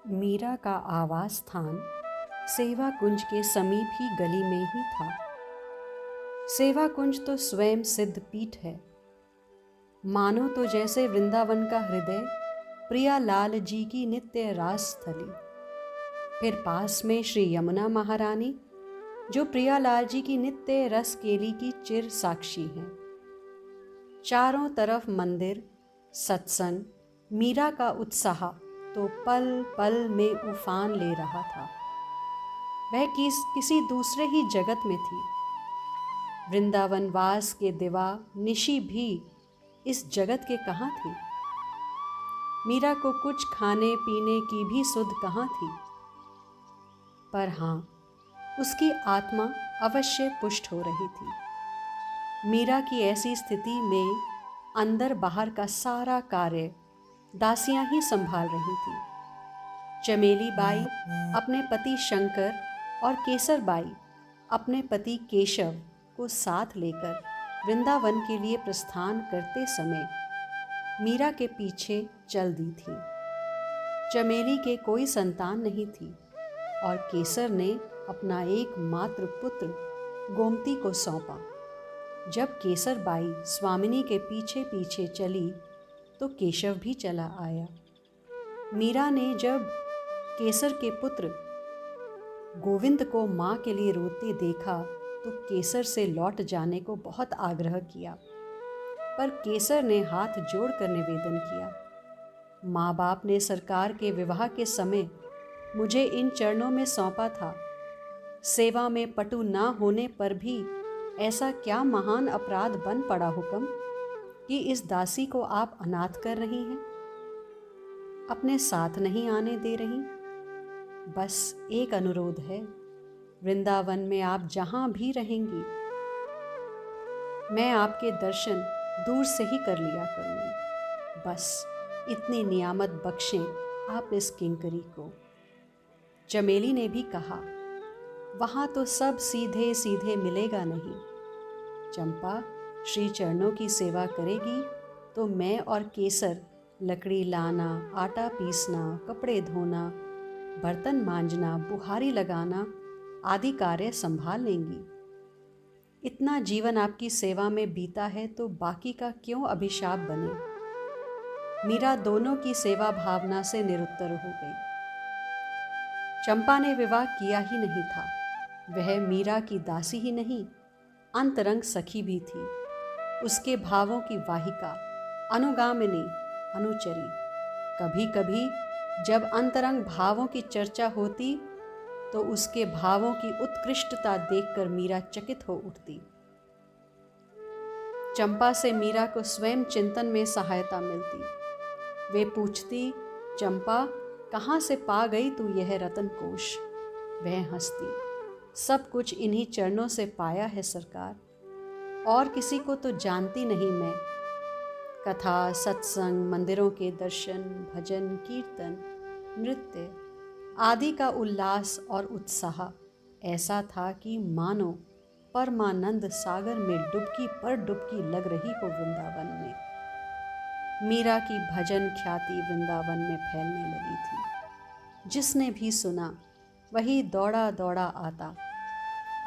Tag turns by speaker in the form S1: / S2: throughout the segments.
S1: मीरा का आवास स्थान सेवा कुंज के समीप ही गली में ही था। सेवा कुंज तो स्वयं सिद्ध पीठ है, मानो तो जैसे वृंदावन का हृदय प्रियालाल जी की नित्य रास स्थली। फिर पास में श्री यमुना महारानी, जो प्रियालाल जी की नित्य रस केली की चिर साक्षी हैं। चारों तरफ मंदिर, सत्संग, मीरा का उत्साह तो पल पल में उफान ले रहा था। वह किसी दूसरे ही जगत में थी। वृंदावन वास के दिवा निशि भी इस जगत के कहाँ थी। मीरा को कुछ खाने पीने की भी सुध कहाँ थी, पर हाँ, उसकी आत्मा अवश्य पुष्ट हो रही थी। मीरा की ऐसी स्थिति में अंदर बाहर का सारा कार्य दासियां ही संभाल रही थी। चमेली बाई अपने पति शंकर और केसर बाई अपने पति केशव को साथ लेकर वृंदावन के लिए प्रस्थान करते समय मीरा के पीछे चल दी थी। चमेली के कोई संतान नहीं थी और केसर ने अपना एकमात्र पुत्र गोमती को सौंपा। जब केसर बाई स्वामिनी के पीछे पीछे चली तो केशव भी चला आया। मीरा ने जब केसर के पुत्र गोविंद को माँ के लिए रोते देखा तो केसर से लौट जाने को बहुत आग्रह किया, पर केसर ने हाथ जोड़कर निवेदन किया, माँ बाप ने सरकार के विवाह के समय मुझे इन चरणों में सौंपा था। सेवा में पटु ना होने पर भी ऐसा क्या महान अपराध बन पड़ा हुक्म कि इस दासी को आप अनाथ कर रही हैं, अपने साथ नहीं आने दे रही। बस एक अनुरोध है, वृंदावन में आप जहां भी रहेंगी, मैं आपके दर्शन दूर से ही कर लिया करूंगी। बस इतनी नियामत बख्शें आप इस किंकरी को। चमेली ने भी कहा, वहां तो सब सीधे सीधे मिलेगा नहीं। चंपा श्री चरणों की सेवा करेगी तो मैं और केसर लकड़ी लाना, आटा पीसना, कपड़े धोना, बर्तन मांजना, बुहारी लगाना आदि कार्य संभाल लेंगी। इतना जीवन आपकी सेवा में बीता है तो बाकी का क्यों अभिशाप बने। मीरा दोनों की सेवा भावना से निरुत्तर हो गई। चंपा ने विवाह किया ही नहीं था। वह मीरा की दासी ही नहीं, अंतरंग सखी भी थी, उसके भावों की वाहिका, अनुगामिनी, अनुचरी। कभी कभी जब अंतरंग भावों की चर्चा होती तो उसके भावों की उत्कृष्टता देखकर मीरा चकित हो उठती। चंपा से मीरा को स्वयं चिंतन में सहायता मिलती। वे पूछती, चंपा कहाँ से पा गई तू यह रतन कोश। वह हंसती, सब कुछ इन्हीं चरणों से पाया है सरकार, और किसी को तो जानती नहीं मैं। कथा, सत्संग, मंदिरों के दर्शन, भजन, कीर्तन, नृत्य आदि का उल्लास और उत्साह ऐसा था कि मानो परमानंद सागर में डुबकी पर डुबकी लग रही हो वृंदावन में। मीरा की भजन ख्याति वृंदावन में फैलने लगी थी। जिसने भी सुना वही दौड़ा दौड़ा आता,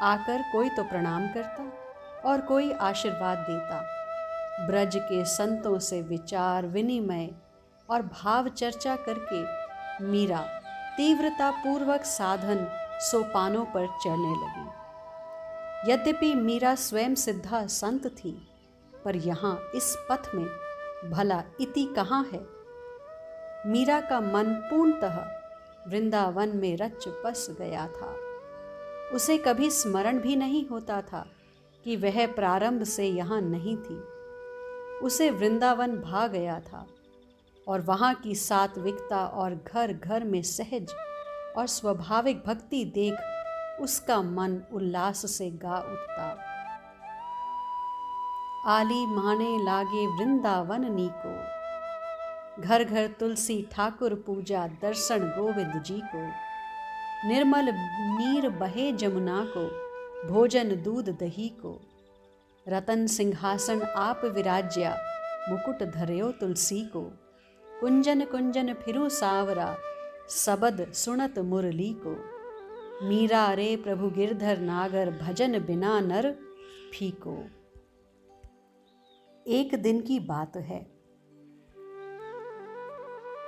S1: आकर कोई तो प्रणाम करता और कोई आशीर्वाद देता। ब्रज के संतों से विचार विनिमय और भाव चर्चा करके मीरा तीव्रता पूर्वक साधन सोपानों पर चढ़ने लगी। यद्यपि मीरा स्वयं सिद्धा संत थी, पर यहाँ इस पथ में भला इति कहाँ है। मीरा का मन पूर्णतः वृंदावन में रच बस गया था। उसे कभी स्मरण भी नहीं होता था कि वह प्रारंभ से यहाँ नहीं थी। उसे वृंदावन भा गया था और वहाँ की सात्विकता और घर घर में सहज और स्वाभाविक भक्ति देख उसका मन उल्लास से गा उठता। आली माने लागे वृंदावन नीको, घर घर तुलसी ठाकुर पूजा दर्शन गोविंद जी को। निर्मल नीर बहे जमुना को, भोजन दूध दही को। रतन सिंहासन आप विराज्या, मुकुट धर्यो तुलसी को। कुंजन कुंजन फिरू सावरा, सबद सुनत मुरली को। मीरा रे प्रभु गिरधर नागर, भजन बिना नर फीको। एक दिन की बात है,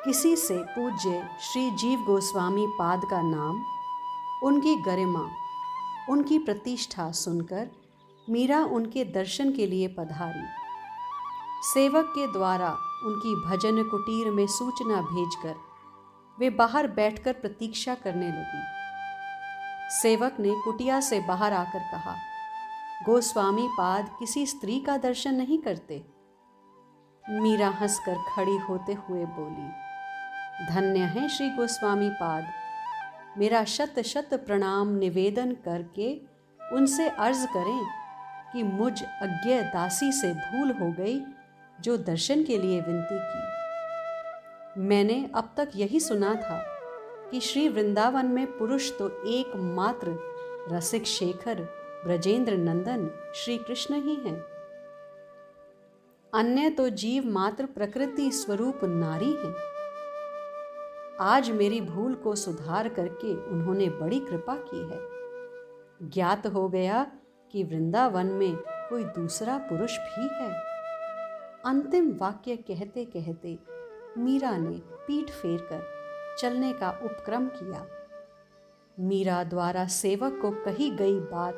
S1: किसी से पूज्य श्री जीव गोस्वामी पाद का नाम, उनकी गरिमा, उनकी प्रतिष्ठा सुनकर मीरा उनके दर्शन के लिए पधारी। सेवक के द्वारा उनकी भजन कुटीर में सूचना भेजकर वे बाहर बैठकर प्रतीक्षा करने लगी। सेवक ने कुटिया से बाहर आकर कहा, गोस्वामी पाद किसी स्त्री का दर्शन नहीं करते। मीरा हंसकर खड़ी होते हुए बोली, धन्य है श्री गोस्वामी पाद, मेरा शत शत प्रणाम निवेदन करके उनसे अर्ज करें कि मुझ अज्ञ दासी से भूल हो गई जो दर्शन के लिए विनती की। मैंने अब तक यही सुना था कि श्री वृंदावन में पुरुष तो एकमात्र रसिक शेखर ब्रजेंद्र नंदन श्री कृष्ण ही हैं, अन्य तो जीव मात्र प्रकृति स्वरूप नारी हैं। आज मेरी भूल को सुधार करके उन्होंने बड़ी कृपा की है। ज्ञात हो गया कि वृंदावन में कोई दूसरा पुरुष भी है। अंतिम वाक्य कहते कहते मीरा ने पीठ फेरकर चलने का उपक्रम किया। मीरा द्वारा सेवक को कही गई बात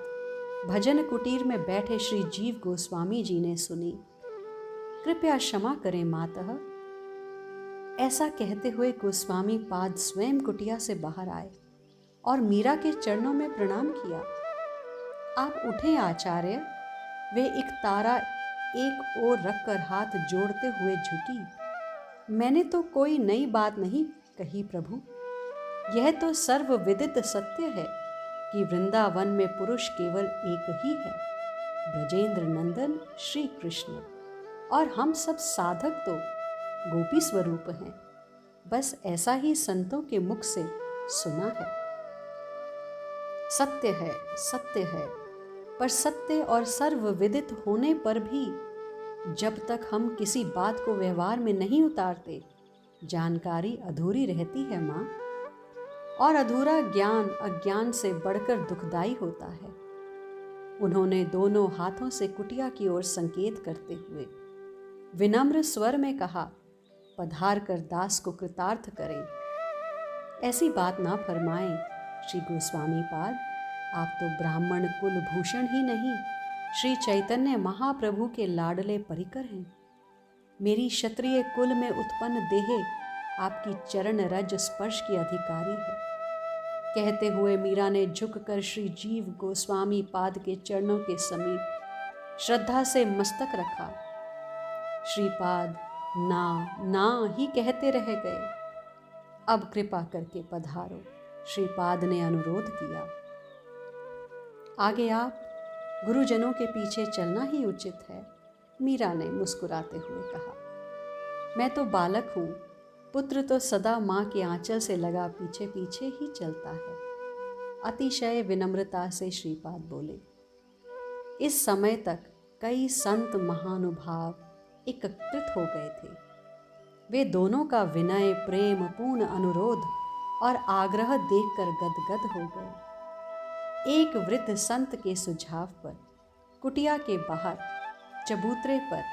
S1: भजन कुटीर में बैठे श्री जीव गोस्वामी जी ने सुनी। कृपया क्षमा करें मातः। ऐसा कहते हुए गोस्वामी पाद स्वयं कुटिया से बाहर आए और मीरा के चरणों में प्रणाम किया। आप उठे आचार्य। वे एक तारा एक ओर रखकर हाथ जोड़ते हुए झुकी। मैंने तो कोई नई बात नहीं कही प्रभु। यह तो सर्वविदित सत्य है कि वृंदावन में पुरुष केवल एक ही है, ब्रजेंद्र नंदन श्री कृष्ण, और हम सब साधक तो गोपी स्वरूप हैं। बस ऐसा ही संतों के मुख से सुना है। सत्य है, सत्य है, पर सत्य और सर्वविदित होने पर भी जब तक हम किसी बात को व्यवहार में नहीं उतारते, जानकारी अधूरी रहती है माँ। और अधूरा ज्ञान अज्ञान से बढ़कर दुखदाई होता है। उन्होंने दोनों हाथों से कुटिया की ओर संकेत करते हुए विनम्र स्वर में कहा, पधार कर दास को कृतार्थ करें। ऐसी बात ना फरमाएं श्री गोस्वामी पाद, आप तो ब्राह्मण कुल भूषण ही नहीं, श्री चैतन्य महाप्रभु के लाडले परिकर हैं। मेरी क्षत्रिय कुल में उत्पन्न देह आपकी चरण रज स्पर्श की अधिकारी है। कहते हुए मीरा ने झुककर श्री जीव गोस्वामी पाद के चरणों के समीप श्रद्धा से मस्तक रखा। श्रीपाद ना ना ही कहते रह गए। अब कृपा करके पधारो, श्रीपाद ने अनुरोध किया। आगे आप गुरुजनों के पीछे चलना ही उचित है, मीरा ने मुस्कुराते हुए कहा। मैं तो बालक हूँ, पुत्र तो सदा माँ के आंचल से लगा पीछे पीछे ही चलता है। अतिशय विनम्रता से श्रीपाद बोले। इस समय तक कई संत महानुभाव एकत्रित हो गए थे। वे दोनों का विनय, प्रेम पूर्ण अनुरोध और आग्रह देखकर गदगद हो गए। एक वृद्ध संत के सुझाव पर कुटिया के बाहर चबूतरे पर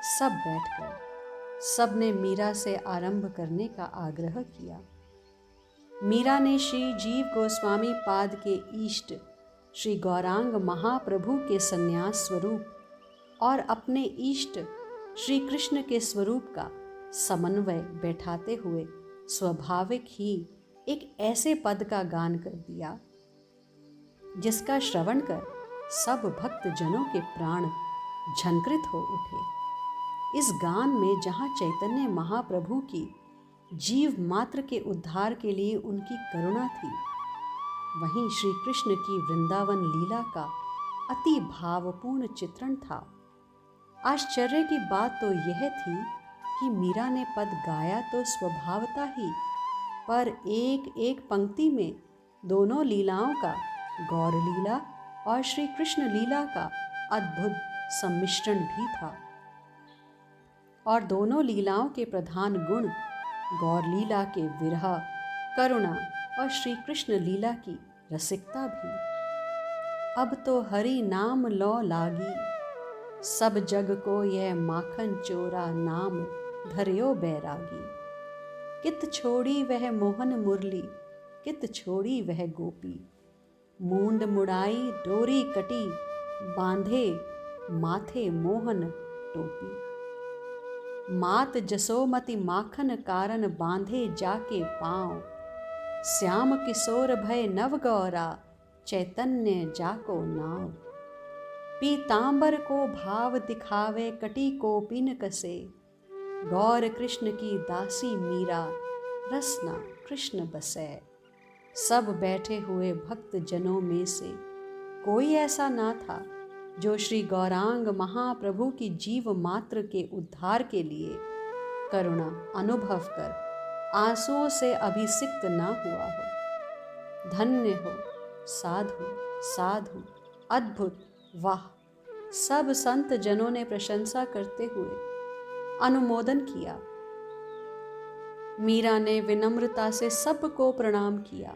S1: सब बैठ गए। सबने मीरा से आरंभ करने का आग्रह किया। मीरा ने श्री जीव गोस्वामी पाद के इष्ट श्री गौरांग महाप्रभु के संन्यास स्वरूप और अपने इष्ट श्री कृष्ण के स्वरूप का समन्वय बैठाते हुए स्वाभाविक ही एक ऐसे पद का गान कर दिया जिसका श्रवण कर सब भक्त जनों के प्राण झंकृत हो उठे। इस गान में जहाँ चैतन्य महाप्रभु की जीव मात्र के उद्धार के लिए उनकी करुणा थी, वहीं श्री कृष्ण की वृंदावन लीला का अति भावपूर्ण चित्रण था। आश्चर्य की बात तो यह थी कि मीरा ने पद गाया तो स्वभावता ही, पर एक एक पंक्ति में दोनों लीलाओं का, गौर लीला और श्री कृष्ण लीला का अद्भुत सम्मिश्रण भी था। और दोनों लीलाओं के प्रधान गुण, गौर लीला के विरह, करुणा और श्री कृष्ण लीला की रसिकता भी। अब तो हरि नाम लो लागी, सब जग को यह माखन चोरा नाम धर्यो बैरागी। कित छोड़ी वह मोहन मुरली, कित छोड़ी वह गोपी, मूंड मुड़ाई डोरी कटी, बांधे माथे मोहन टोपी। मात जसोमति माखन कारण बांधे जाके पाँव, श्याम किशोर भय नव गौरा चैतन्य जाको नाव। पीतांबर को भाव दिखावे कटी को पिन कसे, गौर कृष्ण की दासी मीरा रसना कृष्ण बसै। सब बैठे हुए भक्त जनों में से कोई ऐसा ना था जो श्री गौरांग महाप्रभु की जीव मात्र के उद्धार के लिए करुणा अनुभव कर आंसुओं से अभिषिक्त ना हुआ हो। धन्य हो, साधु साधु, अद्भुत, वाह। सब संत जनों ने प्रशंसा करते हुए अनुमोदन किया। मीरा ने विनम्रता से सबको प्रणाम किया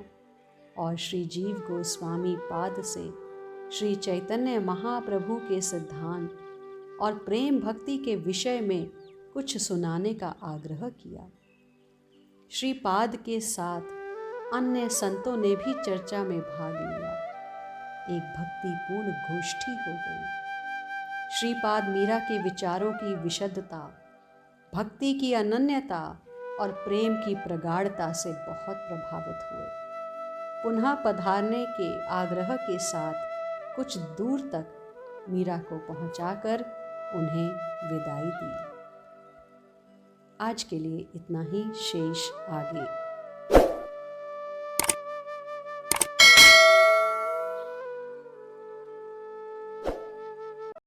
S1: और श्री जीव गोस्वामी पाद से श्री चैतन्य महाप्रभु के सिद्धांत और प्रेम भक्ति के विषय में कुछ सुनाने का आग्रह किया। श्रीपाद के साथ अन्य संतों ने भी चर्चा में भाग लिया। एक भक्तिपूर्ण गोष्ठी हो गई। श्रीपाद मीरा के विचारों की विशदता, भक्ति की अनन्यता और प्रेम की प्रगाढ़ता से बहुत प्रभावित हुए। पुनः पधारने के आग्रह के साथ कुछ दूर तक मीरा को पहुंचाकर उन्हें विदाई दी। आज के लिए इतना ही, शेष आगे।